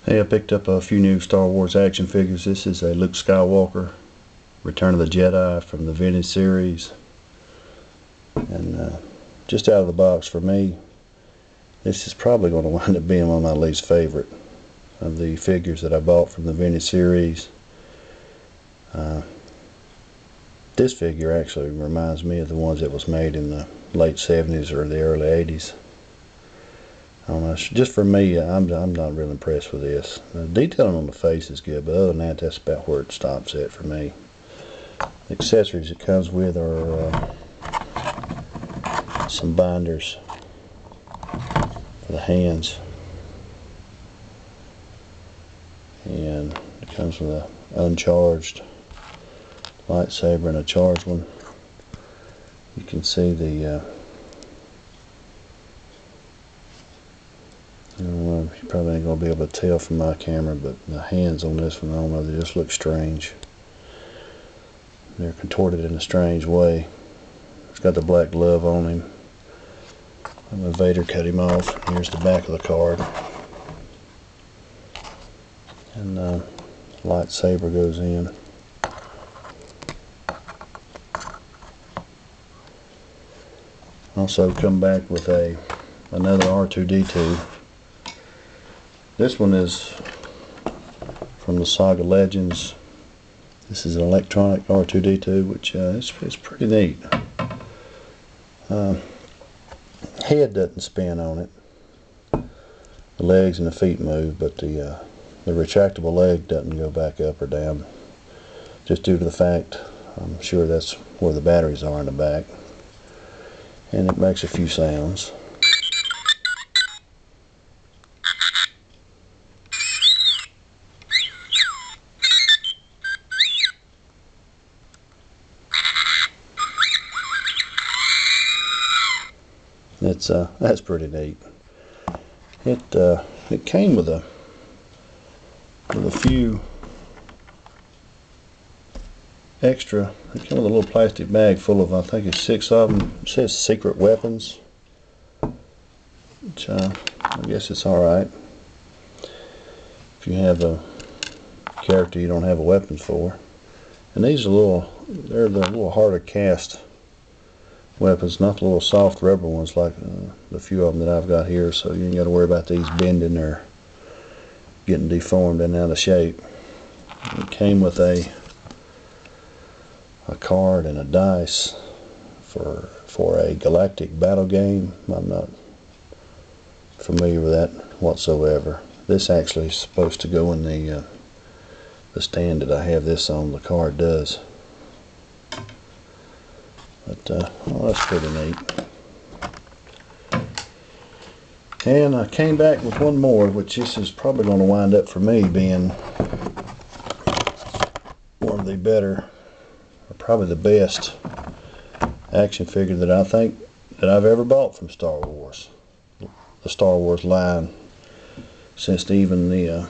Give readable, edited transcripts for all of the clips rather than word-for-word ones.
Hey, I picked up a few new Star Wars action figures. This is a Luke Skywalker, Return of the Jedi from the vintage series. And just out of the box for me, this is probably going to wind up being one of my least favorite of the figures that I bought from the vintage series. This figure actually reminds me of the ones that was made in the late 70s or the early 80s. I don't know, just for me, I'm not really impressed with this. The detailing on the face is good, but other than that, that's about where it stops at for me. The accessories it comes with are some binders for the hands, and it comes with an uncharged lightsaber and a charged one. You can see the I don't know, you probably ain't going to be able to tell from my camera, but the hands on this one, I don't know, they just look strange. They're contorted in a strange way. It's got the black glove on him. And Vader cut him off. Here's the back of the card. And lightsaber goes in. Also come back with another R2-D2. This one is from the Saga Legends. This is an electronic R2-D2, which it's pretty neat. Head doesn't spin on it. The legs and the feet move, but the retractable leg doesn't go back up or down, just due to the fact, I'm sure that's where the batteries are in the back. And it makes a few sounds. That's pretty neat. It came with a few extra. It came with a little plastic bag full of, I think it's 6 of them. It says secret weapons, which I guess it's all right if you have a character you don't have a weapon for. And these are they're the little harder cast weapons, not the little soft rubber ones like the few of them that I've got here, so you ain't got to worry about these bending or getting deformed and out of shape. It came with a card and a dice for a galactic battle game. I'm not familiar with that whatsoever. This actually is supposed to go in the stand that I have this on. The card does. But well, that's pretty neat. And I came back with one more, which this is probably going to wind up for me being one of the better, or probably the best action figure that I think that I've ever bought from Star Wars. The Star Wars line since even the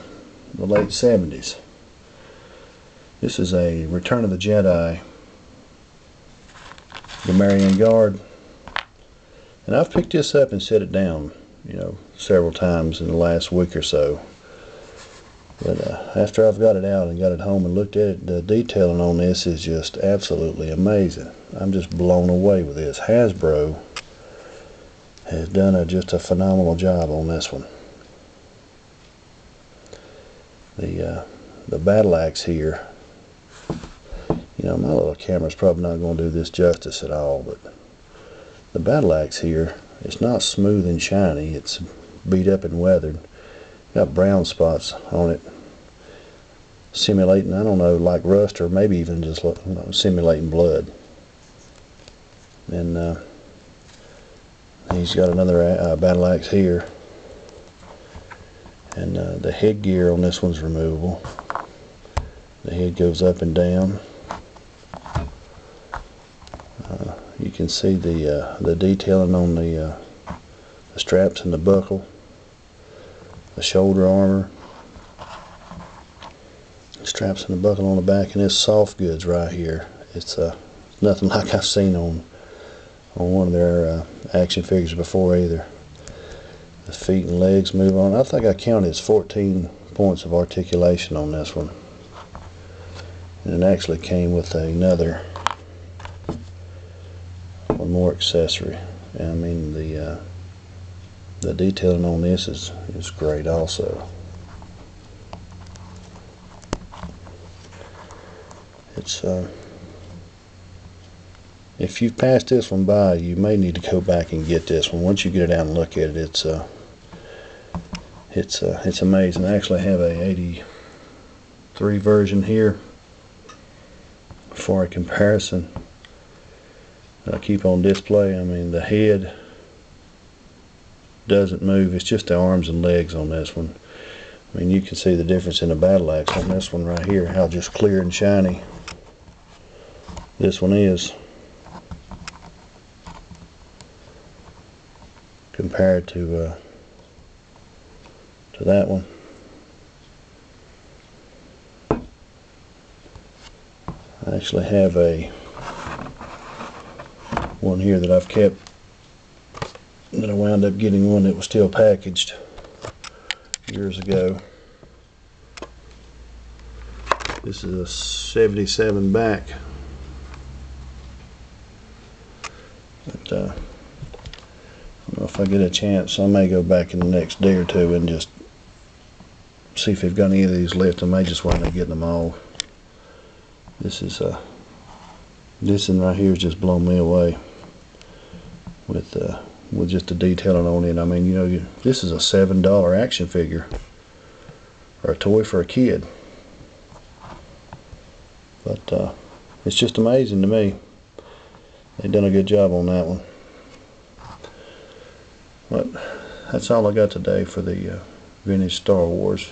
late 70s. This is a Return of the Jedi Gamorrean Guard, and I've picked this up and set it down, several times in the last week or so. But after I've got it out and got it home and looked at it, the detailing on this is just absolutely amazing. I'm just blown away with this. Hasbro has done just a phenomenal job on this one. The battle axe here. My little camera's probably not going to do this justice at all, but the battle axe here, it's not smooth and shiny. It's beat up and weathered. Got brown spots on it, simulating, I don't know, like rust or maybe even just simulating blood. And he's got another battle axe here. And the headgear on this one's removable. The head goes up and down. You can see the detailing on the straps and the buckle, the shoulder armor, the straps and the buckle on the back, and this soft goods right here. It's nothing like I've seen on one of their action figures before either. The feet and legs move on. I think I counted it's 14 points of articulation on this one. And it actually came with another one more accessory. And I mean the detailing on this is great also. It's if you've passed this one by, you may need to go back and get this one. Once you get it out and look at it, it's amazing. I actually have a 83 version here for a comparison that I keep on display. I mean, the head doesn't move. It's just the arms and legs on this one. I mean, you can see the difference in the battle axe on this one right here, how just clear and shiny this one is compared to that one. I actually have a one here that I've kept, that I wound up getting one that was still packaged years ago. This is a 77 back. But I don't know if I get a chance. I may go back in the next day or two and just see if they've got any of these left. I may just wind up getting them all. This one right here has just blown me away with just the detailing on it. I mean, you know, this is a $7 action figure or a toy for a kid. But it's just amazing to me. They've done a good job on that one. But that's all I got today for the vintage Star Wars.